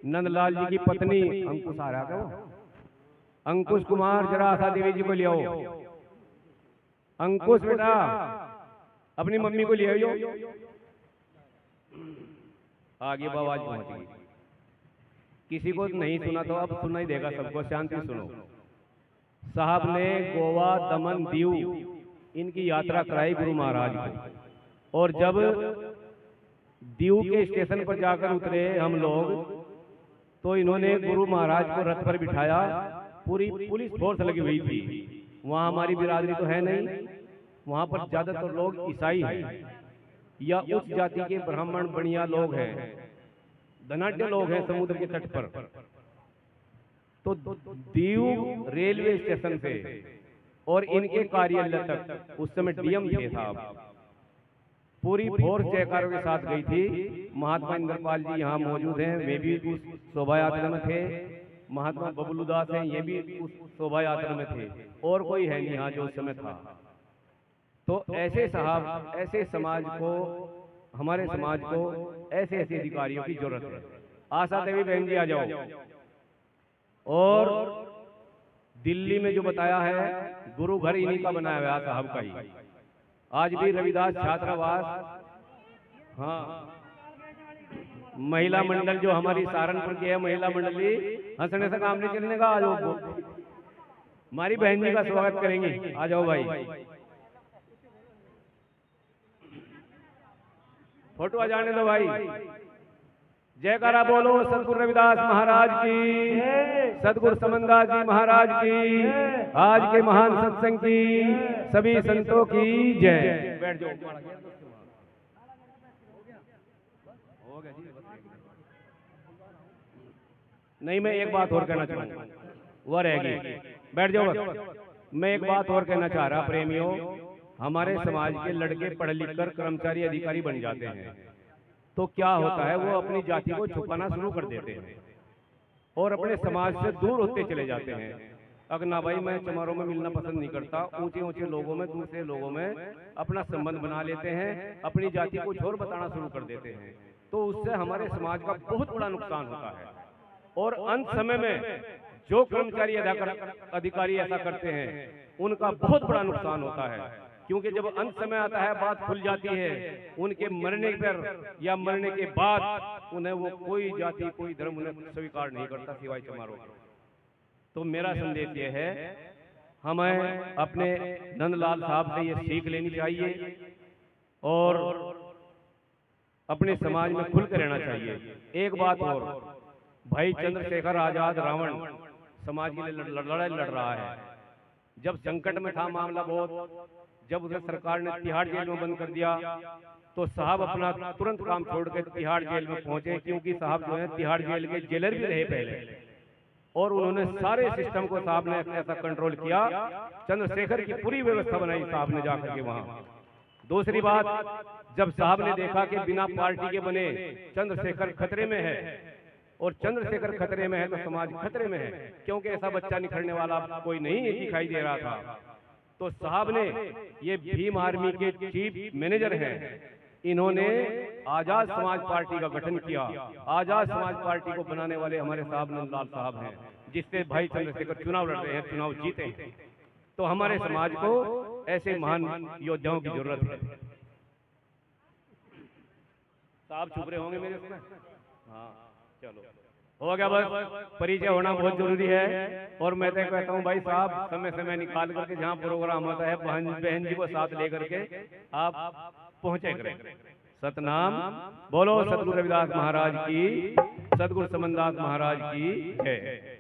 नंदलाल जी की पत्नी अंकुश आ रहा था वो, अंकुश कुमार जरा आशा देवी जी को ले आओ। अंकुश बेटा अपनी मम्मी को ले आओ। आगे आवाज पहुंच गई। किसी को नहीं सुना तो अब सुना ही देगा सबको, शांति सुनो। साहब ने गोवा, दमन, दीव इनकी यात्रा कराई गुरु महाराज को, और जब दीव के स्टेशन पर जाकर उतरे हम लोग, तो इन्होंने गुरु महाराज को रथ पर बिठाया। पूरी पुलिस फोर्स लगी हुई थी। वहां हमारी बिरादरी तो है नहीं, वहां पर ज्यादातर लोग ईसाई हैं या उच्च जाति के ब्राह्मण बनिया लोग हैं, धनाढ्य लोग हैं समुद्र के तट पर। तो दीव रेलवे स्टेशन से और इनके कार्यालय तक उस समय डीएम थे साहब, पूरी फोर्स जयकारों के साथ गई थी। महात्मा इंद्रपाल जी यहाँ मौजूद हैं, वे भी उस शोभा यात्रा में थे। महात्मा बबलू दास हैं, ये भी उस शोभा यात्रा में थे, और कोई है नहीं यहाँ जो उस समय था। तो ऐसे साहब, ऐसे समाज को, हमारे समाज को ऐसे ऐसे अधिकारियों की जरूरत है। आशा देवी बहन जी आ जाओ। और दिल्ली में जो बताया है गुरु घर इन्हीं का बनाया हुआ साहब का ही। आज भी रविदास छात्रावास, हाँ, महिला मंडल जो हमारी सहारनपुर की है महिला मंडली, हंसने से काम नहीं चलने का। आ जाओ, हमारी बहन जी का स्वागत करेंगे। आ जाओ भाई, फोटो आ जाने दो भाई। जयकारा बोलो सतगुरु रविदास महाराज की, सतगुरु समनदास जी महाराज की, आज के महान सत्संग की सभी संतों की जय। बैठ जाओ। नहीं, मैं एक बात और कहना चाहूंगा, वह रहेगी। बैठ जाओ बस। मैं एक बात और कहना चाह रहा, प्रेमियों, हमारे समाज के लड़के पढ़ लिख कर कर्मचारी अधिकारी बन जाते हैं, तो क्या होता है, वो अपनी जाति को छुपाना शुरू कर देते हैं और अपने समाज से दूर होते चले जाते हैं। अगना भाई, मैं चमारों में मिलना पसंद नहीं करता, ऊंचे ऊंचे लोगों में, दूसरे लोगों में अपना संबंध बना लेते हैं, अपनी जाति को छोर बताना शुरू कर देते हैं। तो उससे हमारे समाज का बहुत बड़ा नुकसान होता है। और अंत समय में जो कर्मचारी अधिकारी ऐसा करते हैं, उनका बहुत बड़ा नुकसान होता है। क्योंकि जब अंत समय आता है, बात खुल जाती है, उनके मरने पर या मरने के बाद उन्हें वो कोई जाति, कोई धर्म उन्हें स्वीकार नहीं करता सिवाय चमारों। तो मेरा संदेश ये है, हमें अपने नंदलाल साहब से ये सीख लेनी चाहिए और अपने समाज में खुल कर रहना चाहिए। एक बात और, भाई चंद्रशेखर आजाद रावण समाज के लिए लड़ाई लड़ रहा है। जब संकट में था मामला बहुत, जब उसे सरकार ने तिहाड़ जेल में बंद कर दिया, तो साहब अपना तुरंत काम छोड़कर तिहाड़ जेल में पहुंचे, क्योंकि साहब जो है तिहाड़ जेल के जेलर भी रहे पहले, और उन्होंने सारे सिस्टम को साहब ने ऐसा कंट्रोल किया, चंद्रशेखर की पूरी व्यवस्था बनाई साहब ने जाकर के वहां। दूसरी बात, जब साहब ने देखा कि बिना पार्टी के बने चंद्रशेखर खतरे में है, और चंद्रशेखर खतरे में है तो समाज खतरे में है, क्योंकि ऐसा बच्चा निखरने वाला कोई नहीं दिखाई दे रहा था। तो साहब ने, ये भीम आर्मी के चीफ मैनेजर हैं, इन्होंने आजाद समाज पार्टी का गठन किया। आजाद समाज पार्टी को बनाने वाले हमारे साहब नंदलाल साहब हैं, जिससे भाई चंद्रशेखर चुनाव लड़ रहे हैं, चुनाव जीते हैं। तो हमारे समाज को ऐसे महान योद्धाओं की जरूरत है। साहब छुप रहे होंगे मेरे उसमें? हाँ, चलो हो गया, बस परिचय होना बहुत जरूरी है। और मैं तो कहता हूँ भाई साहब, समय समय निकाल करके जहाँ प्रोग्राम होता है, बहन जी को साथ लेकर के आप पहुंचे करें। सतनाम बोलो सतगुरु रविदास महाराज की, सतगुरु समनदास महाराज की जय।